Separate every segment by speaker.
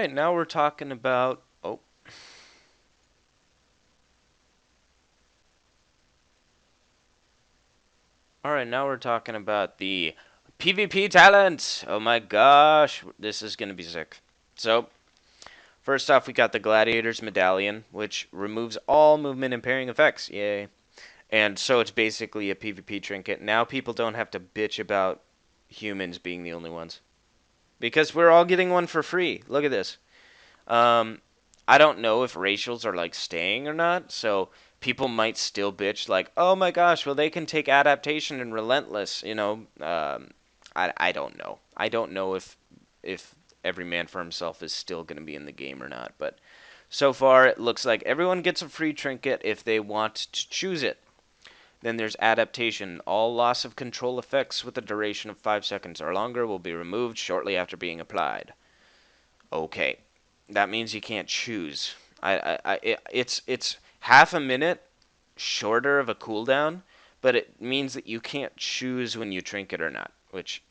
Speaker 1: right, now we're talking about. Oh, all right, now we're talking about the PvP talent. Oh my gosh, this is gonna be sick. So, first off, we got the Gladiator's Medallion, which removes all movement impairing effects. Yay. And so it's basically a PvP trinket. Now people don't have to bitch about humans being the only ones. Because we're all getting one for free. Look at this. Um, I don't know if racials are like staying or not, so people might still bitch like, "Oh my gosh, well they can take adaptation and relentless," you know. I don't know. I don't know if every man for himself is still going to be in the game or not, but so far it looks like everyone gets a free trinket if they want to choose it. Then there's adaptation. All loss of control effects with a duration of 5 seconds or longer will be removed shortly after being applied. Okay, that means you can't choose. It's half a minute shorter of a cooldown, but it means that you can't choose when you trinket or not, which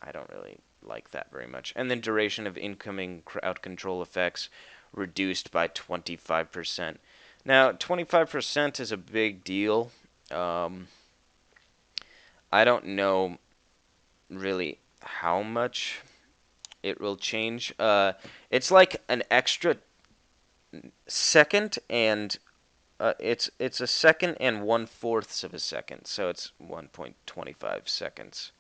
Speaker 1: I don't really like that very much. And then duration of incoming crowd control effects reduced by 25%. Now, 25% is a big deal. Um, I don't know really how much it will change. It's like an extra second and it's a second and 1/4 of a second, so it's 1.25 seconds,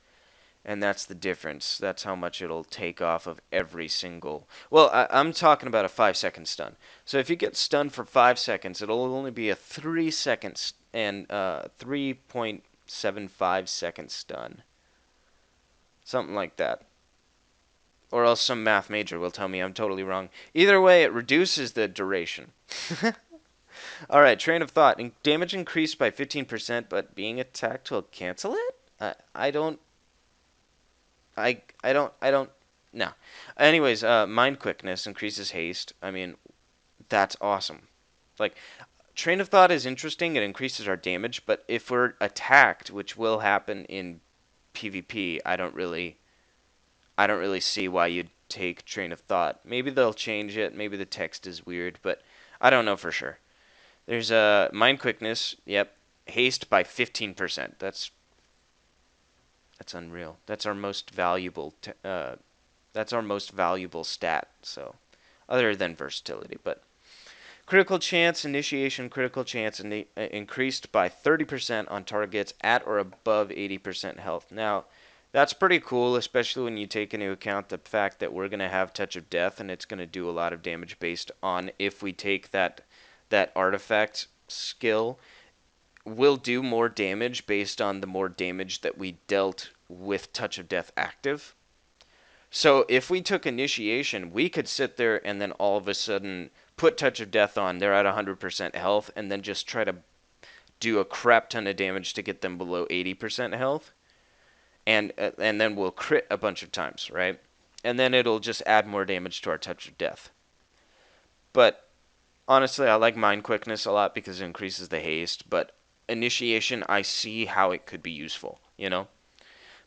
Speaker 1: and that's the difference. That's how much it'll take off of every single. Well, I'm talking about a 5 second stun. So if you get stunned for 5 seconds, it'll only be a 3 seconds and 3.75 second stun, something like that. Or else some math major will tell me I'm totally wrong. Either way, it reduces the duration. All right, train of thought. Damage increased by 15%, but being attacked will cancel it? I don't. I don't. No. Anyways, mind quickness increases haste. I mean, that's awesome. Like, train of thought is interesting. It increases our damage, but if we're attacked, which will happen in PvP, I don't really see why you'd take train of thought. Maybe they'll change it. Maybe the text is weird, but I don't know for sure. There's a mind quickness. Yep, haste by 15%. That's unreal. That's our most valuable stat. So, other than versatility, but critical chance initiation critical chance increased by 30% on targets at or above 80% health. Now, that's pretty cool, especially when you take into account the fact that we're going to have Touch of Death and it's going to do a lot of damage based on if we take that artifact skill will do more damage based on the more damage that we dealt with Touch of Death active. So if we took initiation, we could sit there and then all of a sudden put Touch of Death on. They're at 100% health, and then just try to do a crap ton of damage to get them below 80% health, and then we'll crit a bunch of times, right? And then it'll just add more damage to our Touch of Death. But honestly, I like Mind Quickness a lot because it increases the haste. But initiation, I see how it could be useful. You know.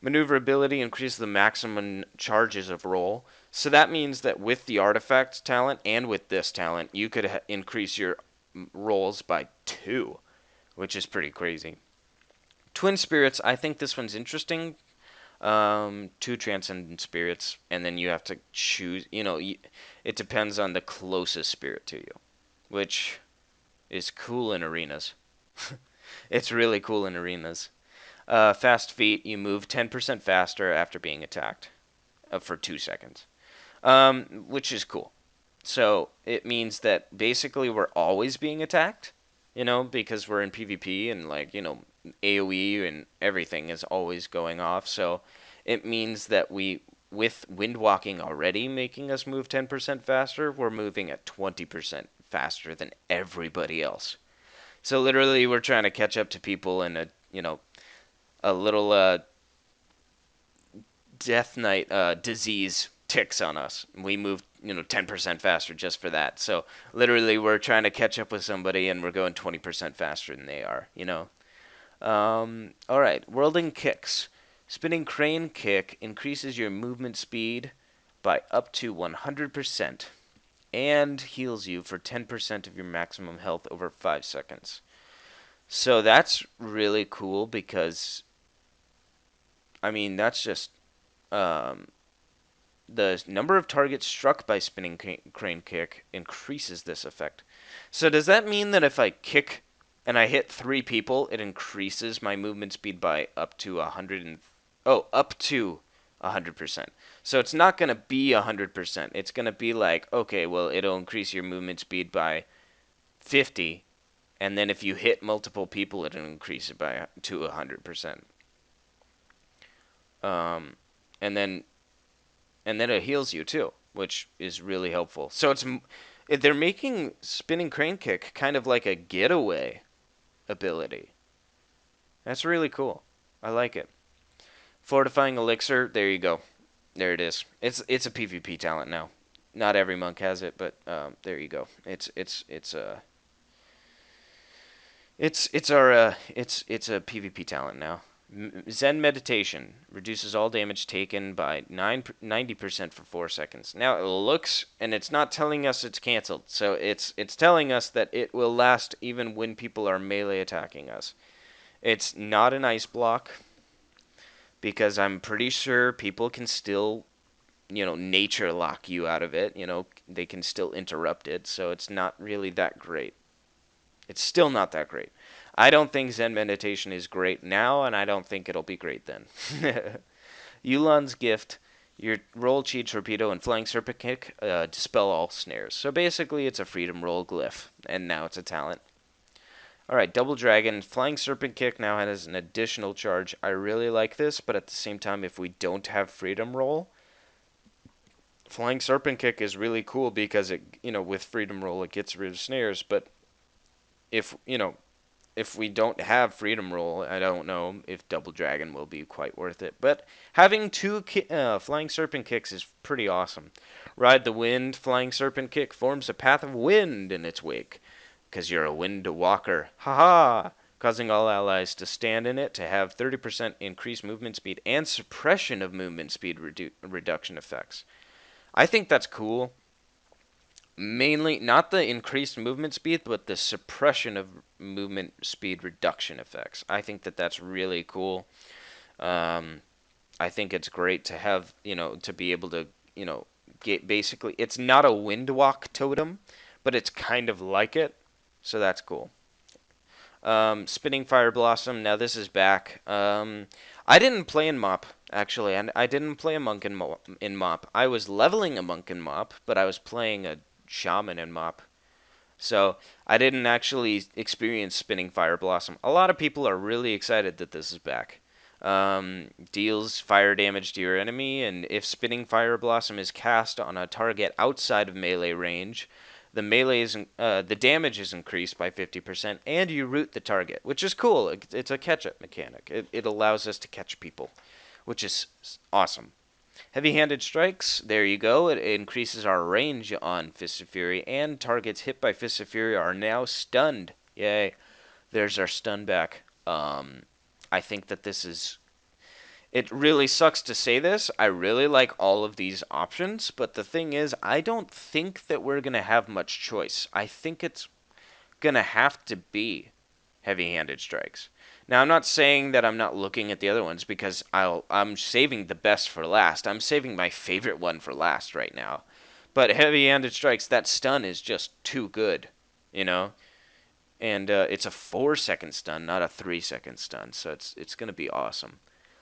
Speaker 1: Maneuverability increases the maximum charges of roll. So that means that with the artifact talent and with this talent, you could increase your rolls by 2, which is pretty crazy. Twin spirits, I think this one's interesting. Two transcendent spirits, and then you have to choose. It depends on the closest spirit to you, which is cool in arenas. It's really cool in arenas. Fast feet, you move 10% faster after being attacked for 2 seconds, which is cool. So it means that basically we're always being attacked, because we're in PvP and AoE and everything is always going off. So it means that with windwalking already making us move 10% faster, we're moving at 20% faster than everybody else. So literally we're trying to catch up to people in a little Death Knight disease ticks on us. We move 10% faster just for that. So literally we're trying to catch up with somebody and we're going 20% faster than they are. All right, whirling kicks. Spinning crane kick increases your movement speed by up to 100%. and heals you for 10% of your maximum health over 5 seconds. So that's really cool because, I mean, that's just um, the number of targets struck by spinning crane kick increases this effect. So does that mean that if I kick and I hit 3 people, it increases my movement speed by up to 100 and up to 100%. So it's not going to be 100%. It's going to be like, okay, well, it'll increase your movement speed by 50, and then if you hit multiple people, it'll increase it by to 100%. Um, and then it heals you too, which is really helpful. So they're making spinning crane kick kind of like a getaway ability. That's really cool. I like it. Fortifying elixir. There you go. There it is. It's a PvP talent now. Not every monk has it, but there you go. It's a PvP talent now. Zen meditation reduces all damage taken by 90% for 4 seconds. Now it looks, and it's not telling us it's canceled, so it's telling us that it will last even when people are melee attacking us. It's not an ice block because I'm pretty sure people can still, nature lock you out of it. They can still interrupt it, so it's not really that great. It's still not that great. I don't think Zen meditation is great now, and I don't think it'll be great then. Yulan's gift, your roll, cheat, torpedo, and flying serpent kick dispel all snares. So basically, it's a freedom roll glyph, and now it's a talent. All right, double dragon, flying serpent kick now has an additional charge. I really like this, but at the same time, if we don't have freedom roll, flying serpent kick is really cool because with freedom roll it gets rid of snares. But if if we don't have freedom roll, I don't know if double dragon will be quite worth it. But having two flying serpent kicks is pretty awesome. Ride the wind, flying serpent kick forms a path of wind in its wake, because you're a Windwalker. Haha! Causing all allies to stand in it to have 30% increased movement speed and suppression of movement speed reduction effects. I think that's cool. Mainly, not the increased movement speed, but the suppression of movement speed reduction effects. I think that that's really cool. Um, I think it's great to have, to be able to, get basically, it's not a windwalk totem, but it's kind of like it. So that's cool. Spinning Fire Blossom. Now this is back. I didn't play in Mop actually, and I didn't play a monk in Mop. I was leveling a monk in Mop, but I was playing a shaman in Mop. So I didn't actually experience Spinning Fire Blossom. A lot of people are really excited that this is back. Deals fire damage to your enemy, and if Spinning Fire Blossom is cast on a target outside of melee range, the damage is increased by 50%, and you root the target, which is cool. It's a catch-up mechanic. It allows us to catch people, which is awesome. Heavy-handed strikes, there you go. It increases our range on Fist of Fury, and targets hit by Fist of Fury are now stunned. Yay. There's our stun back. I think that this is... It really sucks to say this. I really like all of these options, but the thing is, I don't think that we're going to have much choice. I think it's going to have to be heavy-handed strikes. Now, I'm not saying that I'm not looking at the other ones because I'm saving the best for last. I'm saving my favorite one for last right now. But heavy-handed strikes, that stun is just too good, you know? And it's a 4-second stun, not a 3-second stun, so it's going to be awesome.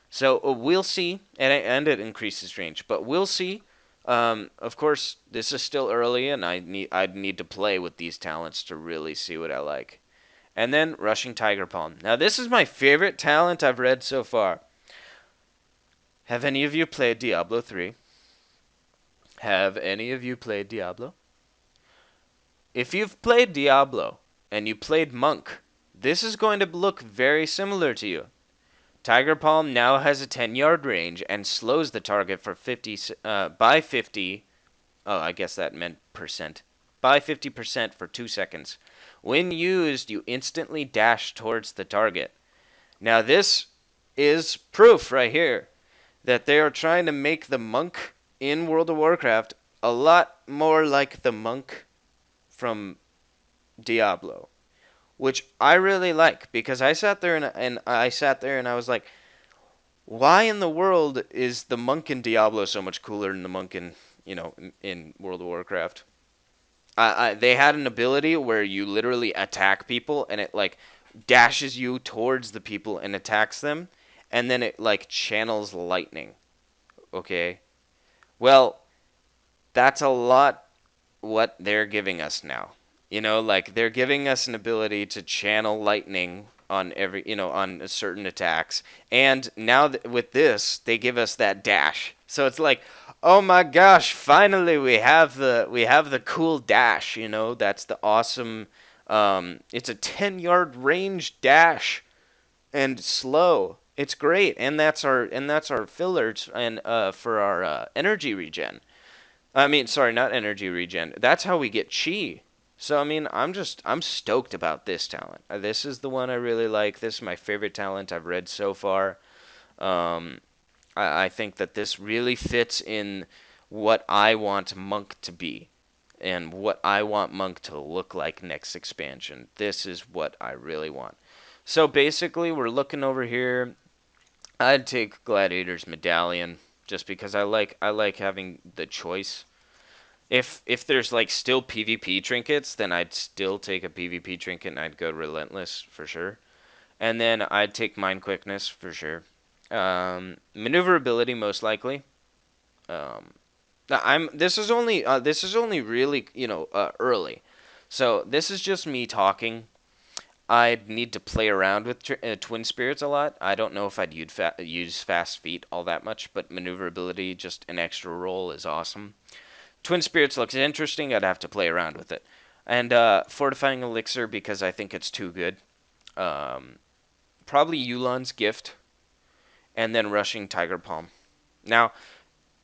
Speaker 1: So we'll see, and it increases range, but we'll see. Of course, this is still early, and I'd need to play with these talents to really see what I like. And then Rushing Tiger Palm. Now this is my favorite talent I've read so far. Have any of you played Diablo 3? Have any of you played Diablo? If you've played Diablo and you played Monk, this is going to look very similar to you. Tiger Palm now has a 10-yard range and slows the target for 50 by 50. Oh, I guess that meant percent. By 50% for 2 seconds. When used, you instantly dash towards the target. Now this is proof right here that they are trying to make the monk in World of Warcraft a lot more like the monk from Diablo, which I really like because I sat there and I sat there and I was like, why in the world is the monk in Diablo so much cooler than the monk in in World of Warcraft? They had an ability where you literally attack people and it like dashes you towards the people and attacks them, and then it like channels lightning. Okay, well, that's a lot what they're giving us now. Like they're giving us an ability to channel lightning on on certain attacks. And now with this, they give us that dash. So it's like, "Oh my gosh, finally we have the cool dash, That's the awesome it's a 10-yard range dash and slow. It's great. And that's our fillers and for our energy regen. I mean, sorry, not energy regen. That's how we get chi. So I mean, I'm stoked about this talent. This is the one I really like. This is my favorite talent I've read so far. Um, I think that this really fits in what I want Monk to be and what I want Monk to look like next expansion. This is what I really want. So basically, we're looking over here. I'd take Gladiator's Medallion just because I like having the choice. If there's like still PvP trinkets, then I'd still take a PvP trinket and I'd go Relentless for sure. And then I'd take Mind Quickness for sure. Maneuverability most likely. Um, I'm this is only really early, so this is just me talking. I'd need to play around with Twin Spirits a lot. I don't know if I'd use Fast Feet all that much, but maneuverability, just an extra roll, is awesome. Twin Spirits looks interesting. I'd have to play around with it. And Fortifying Elixir because I think it's too good. Um, Probably Yulon's Gift, and then Rushing Tiger Palm. Now,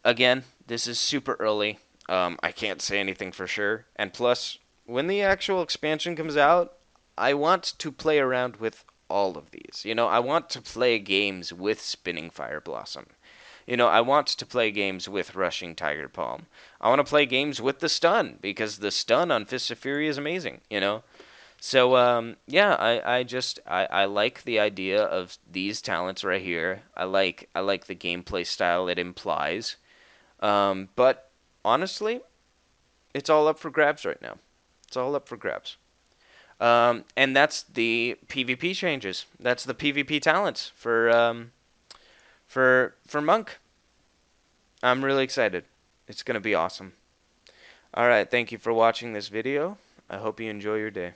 Speaker 1: again, this is super early. I can't say anything for sure. And plus, when the actual expansion comes out, I want to play around with all of these. I want to play games with Spinning Fire Blossom. I want to play games with Rushing Tiger Palm. I want to play games with the stun because the stun on Fist of Fury is amazing. So yeah, I like the idea of these talents right here. I like the gameplay style it implies. But honestly, it's all up for grabs right now. It's all up for grabs. And that's the PvP changes. That's the PvP talents for Monk. I'm really excited. It's gonna be awesome. All right, thank you for watching this video. I hope you enjoy your day.